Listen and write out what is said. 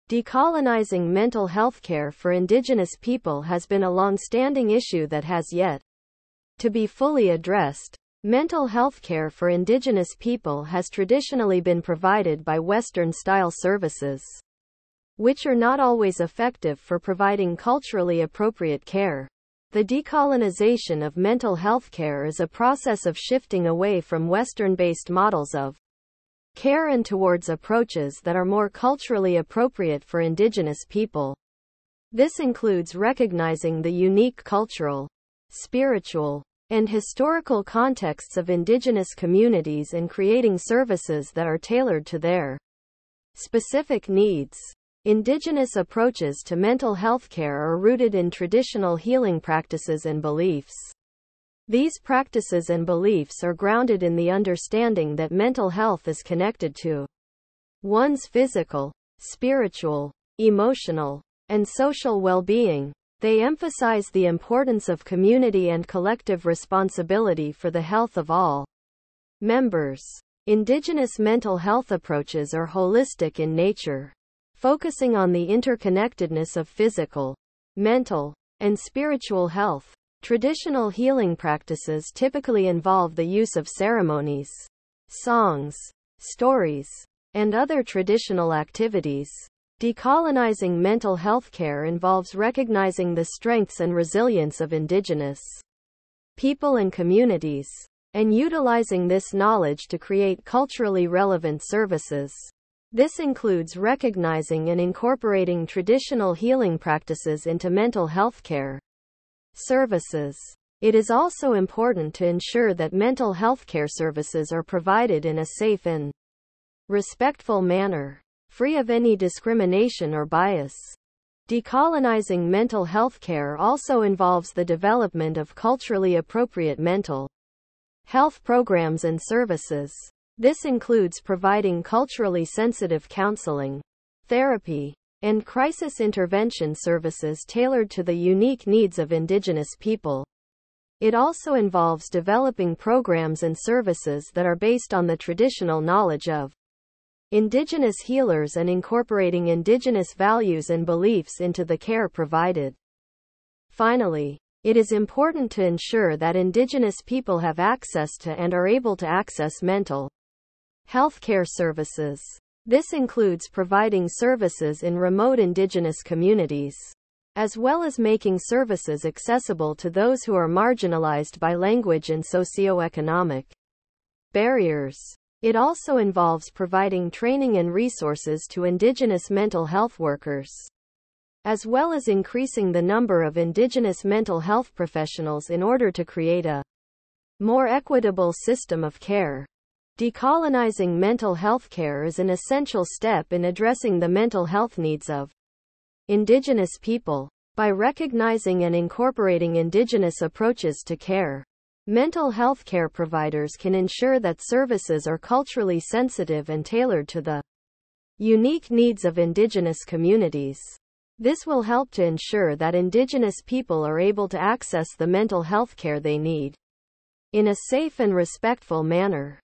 Decolonizing mental health care for Indigenous people has been a long-standing issue that has yet to be fully addressed. Mental health care for Indigenous people has traditionally been provided by Western-style services, which are not always effective for providing culturally appropriate care. The decolonization of mental health care is a process of shifting away from Western-based models of care and towards approaches that are more culturally appropriate for Indigenous people. This includes recognizing the unique cultural, spiritual, and historical contexts of Indigenous communities and creating services that are tailored to their specific needs. Indigenous approaches to mental health care are rooted in traditional healing practices and beliefs. These practices and beliefs are grounded in the understanding that mental health is connected to one's physical, spiritual, emotional, and social well-being. They emphasize the importance of community and collective responsibility for the health of all members. Indigenous mental health approaches are holistic in nature, focusing on the interconnectedness of physical, mental, and spiritual health. Traditional healing practices typically involve the use of ceremonies, songs, stories, and other traditional activities. Decolonizing mental health care involves recognizing the strengths and resilience of Indigenous people and communities, and utilizing this knowledge to create culturally relevant services. This includes recognizing and incorporating traditional healing practices into mental health care services. It is also important to ensure that mental health care services are provided in a safe and respectful manner, free of any discrimination or bias. Decolonizing mental health care also involves the development of culturally appropriate mental health programs and services. This includes providing culturally sensitive counseling, therapy, and crisis intervention services tailored to the unique needs of Indigenous people. It also involves developing programs and services that are based on the traditional knowledge of Indigenous healers and incorporating Indigenous values and beliefs into the care provided. Finally, it is important to ensure that Indigenous people have access to and are able to access mental health care services. This includes providing services in remote Indigenous communities, as well as making services accessible to those who are marginalized by language and socioeconomic barriers. It also involves providing training and resources to Indigenous mental health workers, as well as increasing the number of Indigenous mental health professionals in order to create a more equitable system of care. Decolonizing mental health care is an essential step in addressing the mental health needs of Indigenous people. By recognizing and incorporating Indigenous approaches to care, mental health care providers can ensure that services are culturally sensitive and tailored to the unique needs of Indigenous communities. This will help to ensure that Indigenous people are able to access the mental health care they need in a safe and respectful manner.